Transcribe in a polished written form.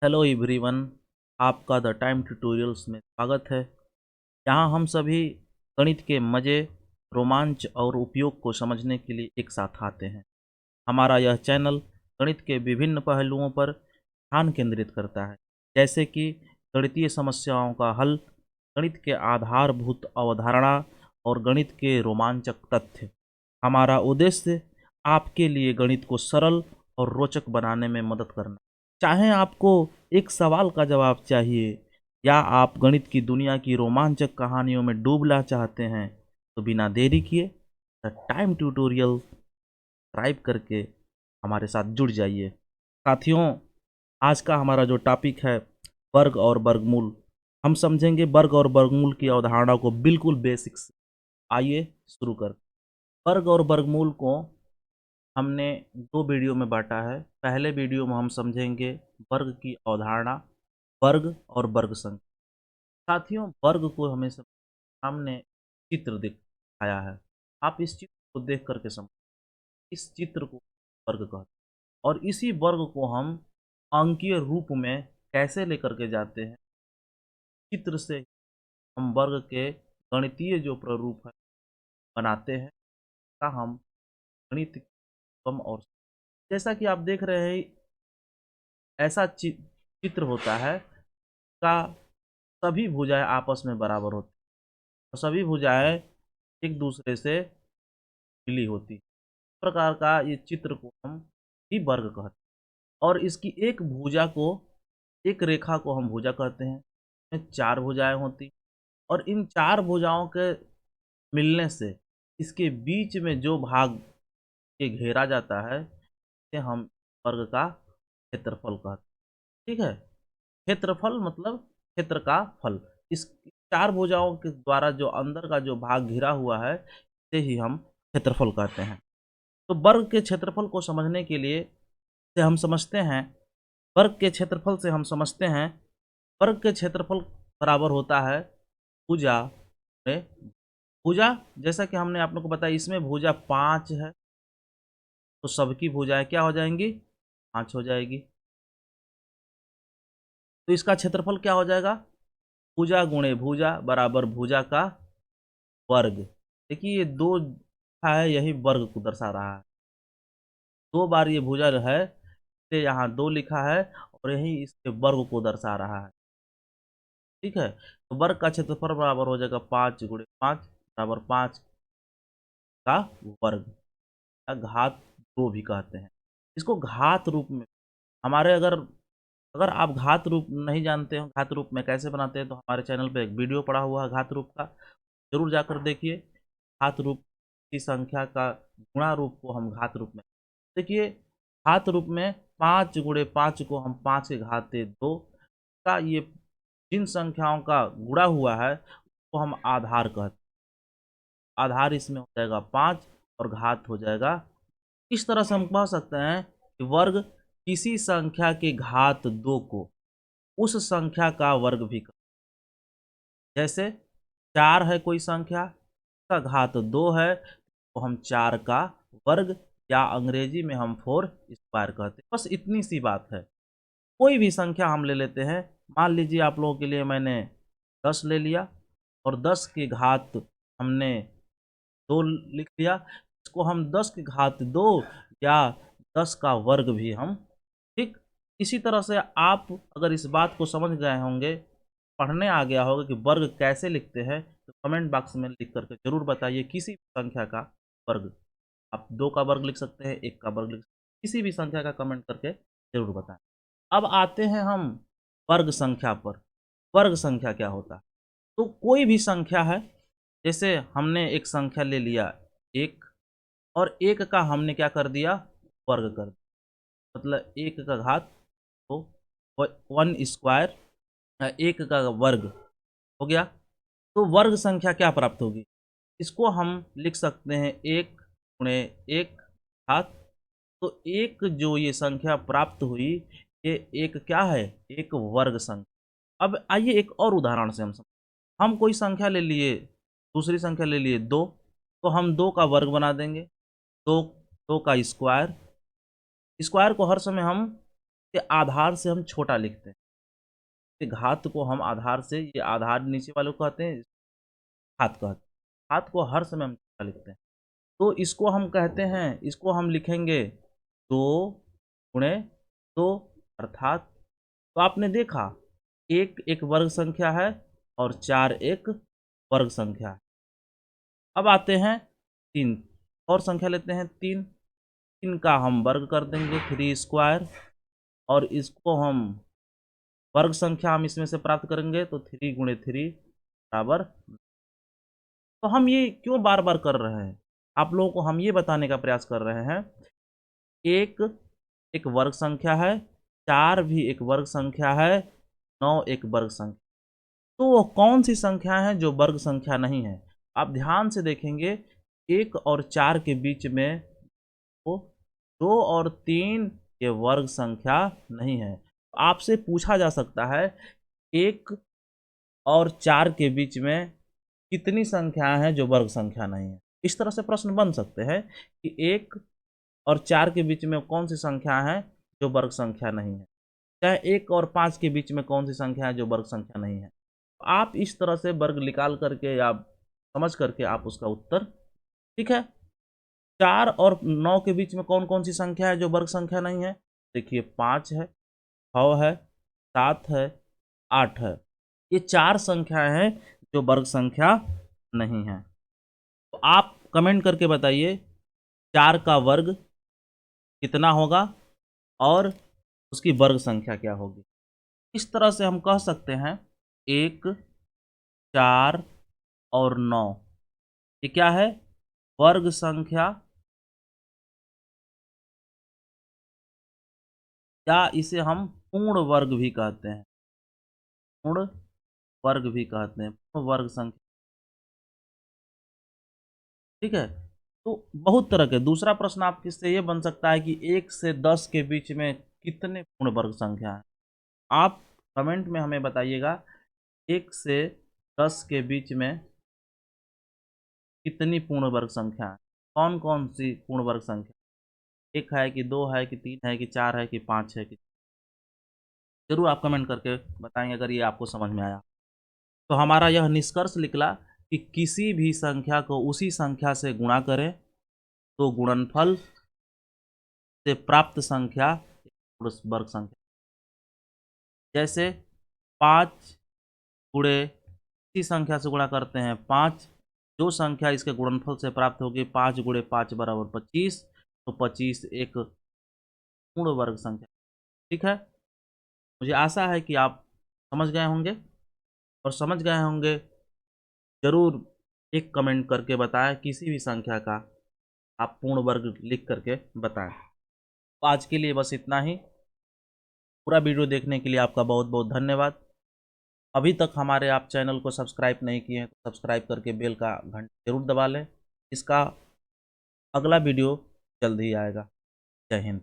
Hello everyone, आपका the time tutorials में स्वागत है। यहाँ हम सभी गणित के मज़े, रोमांच और उपयोग को समझने के लिए एक साथ आते हैं। हमारा यह चैनल गणित के विभिन्न पहलुओं पर ध्यान केंद्रित करता है, जैसे कि गणितीय समस्याओं का हल, गणित के आधारभूत अवधारणा और गणित के रोमांचक तथ्य। हमारा उद्देश्य आपके लिए गणित को सरल और रोचक बनाने में मदद करना। चाहे आपको एक सवाल का जवाब चाहिए या आप गणित की दुनिया की रोमांचक कहानियों में डूबना चाहते हैं, तो बिना देरी किए द टाइम ट्यूटोरियल सब्सक्राइब करके हमारे साथ जुड़ जाइए। साथियों, आज का हमारा जो टॉपिक है वर्ग और वर्गमूल, हम समझेंगे वर्ग और वर्गमूल की अवधारणा को बिल्कुल बेसिक से। आइए शुरू कर। वर्ग और वर्गमूल को हमने दो वीडियो में बांटा है। पहले वीडियो में हम समझेंगे वर्ग की अवधारणा, वर्ग और वर्ग संख्या। साथियों, वर्ग को हमें सामने चित्र दिखाया है। आप इस चित्र को देख करके समझ, इस चित्र को वर्ग कहते हैं और इसी वर्ग को हम अंकीय रूप में कैसे लेकर के जाते हैं। चित्र से हम वर्ग के गणितीय जो प्रारूप है बनाते हैं, का हम गणित कम और जैसा कि आप देख रहे हैं, ऐसा चित्र होता है का सभी भुजाएं आपस में बराबर होती हैं और सभी भुजाएं एक दूसरे से मिली होती हैं। इस प्रकार का ये चित्र को हम ही वर्ग कहते हैं और इसकी एक भुजा को, एक रेखा को हम भुजा कहते हैं। इसमें चार भुजाएं होती और इन चार भुजाओं के मिलने से इसके बीच में जो भाग के घेरा जाता है, इसे हम वर्ग का क्षेत्रफल कहते हैं। ठीक है, क्षेत्रफल मतलब क्षेत्र का फल। इस चार भुजाओं के द्वारा जो अंदर का जो भाग घिरा हुआ है, इसे ही हम क्षेत्रफल कहते हैं। तो वर्ग के क्षेत्रफल को समझने के लिए से हम समझते हैं, वर्ग के क्षेत्रफल से हम समझते हैं, वर्ग के क्षेत्रफल बराबर होता है भुजा में भुजा। जैसा कि हमने आप लोग को बताया, इसमें भुजा पाँच है, तो सबकी भुजाएं क्या हो जाएंगी? पाँच हो जाएगी। तो इसका क्षेत्रफल क्या हो जाएगा? भुजा गुणे भुजा बराबर भुजा का वर्ग। देखिए, ये दो है, यही वर्ग को दर्शा रहा है। दो बार ये भुजा है, इसे यहाँ दो लिखा है और यही इसके वर्ग को दर्शा रहा है। ठीक है, तो वर्ग का क्षेत्रफल बराबर हो जाएगा पाँच गुणे पाँच बराबर पाँच का वर्ग, या घात दो भी कहते हैं। इसको घात रूप में हमारे अगर अगर आप घात रूप नहीं जानते हो, घात रूप में कैसे बनाते हैं, तो हमारे चैनल पे एक वीडियो पड़ा हुआ है घात रूप का, जरूर जाकर देखिए। घात रूप की संख्या का गुणा रूप को हम घात रूप में देखिए। घात रूप में पाँच गुणे पाँच को हम पाँच के घाते दो का, ये जिन संख्याओं का गुणा हुआ है उसको हम आधार कहते हैं। आधार इसमें हो जाएगा पाँच और घात हो जाएगा। इस तरह से हम कह सकते हैं कि वर्ग किसी संख्या के घात दो को उस संख्या का वर्ग भी कहते हैं। जैसे चार है कोई संख्या, का घात दो है, तो हम चार का वर्ग, या अंग्रेजी में हम फोर स्क्वायर कहते हैं। बस इतनी सी बात है। कोई भी संख्या हम ले लेते हैं। मान लीजिए आप लोगों के लिए मैंने 10 ले लिया और 10 की घात हमने दो लिख लिया। इसको हम 10 की घात दो या 10 का वर्ग भी हम, ठीक इसी तरह से आप अगर इस बात को समझ गए होंगे, पढ़ने आ गया होगा कि वर्ग कैसे लिखते हैं, तो कमेंट बॉक्स में लिख करके जरूर बताइए। किसी भी संख्या का वर्ग, आप दो का वर्ग लिख सकते हैं, एक का वर्ग लिख सकते हैं, किसी भी संख्या का कमेंट करके जरूर बताएं। अब आते हैं हम वर्ग संख्या पर। वर्ग संख्या क्या होता है? तो कोई भी संख्या है, जैसे हमने एक संख्या ले लिया एक, और एक का हमने क्या कर दिया? वर्ग कर दिया। मतलब एक का घात, तो वन स्क्वायर, एक का वर्ग हो गया। तो वर्ग संख्या क्या प्राप्त होगी? इसको हम लिख सकते हैं एक गुणे एक घात। तो एक जो ये संख्या प्राप्त हुई, ये एक क्या है? एक वर्ग संख्या। अब आइए एक और उदाहरण से हम कोई संख्या ले लिए, दूसरी संख्या ले लिए दो, तो हम दो का वर्ग बना देंगे। दो, दो का स्क्वायर। स्क्वायर को हर समय हम के आधार से हम छोटा लिखते हैं। ये घात को हम आधार से, ये आधार नीचे वाले को कहते हैं, घात कहते हैं। घात को हर समय हम छोटा लिखते हैं। तो इसको हम कहते हैं, इसको हम लिखेंगे 2 गुणे 2, अर्थात, तो आपने देखा 1 एक वर्ग संख्या है और 4 एक वर्ग संख्या है। अब आते हैं 3, और संख्या लेते हैं 3। 3 का हम वर्ग कर देंगे 3 स्क्वायर, और इसको हम वर्ग संख्या हम इसमें से प्राप्त करेंगे तो 3 गुणे 3 बराबर। तो हम ये क्यों बार बार कर रहे हैं, आप लोगों को हम ये बताने का प्रयास कर रहे हैं, एक एक वर्ग संख्या है, 4 भी एक वर्ग संख्या है, 9 एक वर्ग संख्या। तो वो कौन सी संख्या है जो वर्ग संख्या नहीं है? आप ध्यान से देखेंगे 1 और 4 के बीच में वो 2 और 3 ये वर्ग संख्या नहीं है। आपसे पूछा जा सकता है 1 और 4 के बीच में कितनी संख्याएं हैं जो वर्ग संख्या नहीं है। इस तरह से प्रश्न बन सकते हैं कि 1 और 4 के बीच में कौन सी संख्या है जो वर्ग संख्या नहीं है, चाहे 1 और 5 के बीच में कौन सी संख्या है जो वर्ग संख्या नहीं है। आप इस तरह से वर्ग निकाल करके या समझ करके आप उसका उत्तर, ठीक है। 4 और 9 के बीच में कौन कौन सी संख्या है जो वर्ग संख्या नहीं है? देखिए 5 है, 6 है, 7 है, 8 है। ये 4 संख्याएं हैं जो वर्ग संख्या नहीं है। तो आप कमेंट करके बताइए 4 का वर्ग कितना होगा और उसकी वर्ग संख्या क्या होगी। इस तरह से हम कह सकते हैं 1, 4 और 9 ये क्या है? वर्ग संख्या, या इसे हम पूर्ण वर्ग भी कहते हैं, पूर्ण वर्ग भी कहते हैं, पूर्ण वर्ग संख्या, ठीक है। तो बहुत तरह के दूसरा प्रश्न आपके से ये बन सकता है कि 1 से 10 के बीच में कितने पूर्ण वर्ग संख्या हैं? आप कमेंट में हमें बताइएगा 1 से 10 के बीच में कितनी पूर्ण वर्ग संख्या है? कौन कौन सी पूर्ण वर्ग संख्या? 1 है कि 2 है कि 3 है कि 4 है कि 5 है कि, जरूर आप कमेंट करके बताएंगे अगर ये आपको समझ में आया। तो हमारा यह निष्कर्ष निकला कि किसी भी संख्या को उसी संख्या से गुणा करें तो गुणनफल से प्राप्त संख्या पूर्ण वर्ग संख्या। जैसे 5 गुणे इसी संख्या से गुणा करते हैं 5, जो संख्या इसके गुणनफल से प्राप्त होगी 5 गुणे 5 बराबर 25, तो 25 एक पूर्ण वर्ग संख्या, ठीक है। मुझे आशा है कि आप समझ गए होंगे, और समझ गए होंगे जरूर एक कमेंट करके बताएं किसी भी संख्या का आप पूर्ण वर्ग लिख करके बताएं। तो आज के लिए बस इतना ही। पूरा वीडियो देखने के लिए आपका बहुत बहुत धन्यवाद। अभी तक हमारे आप चैनल को सब्सक्राइब नहीं किए हैं तो सब्सक्राइब करके बेल का घंटा जरूर दबा लें। इसका अगला वीडियो जल्द ही आएगा। जय हिंद।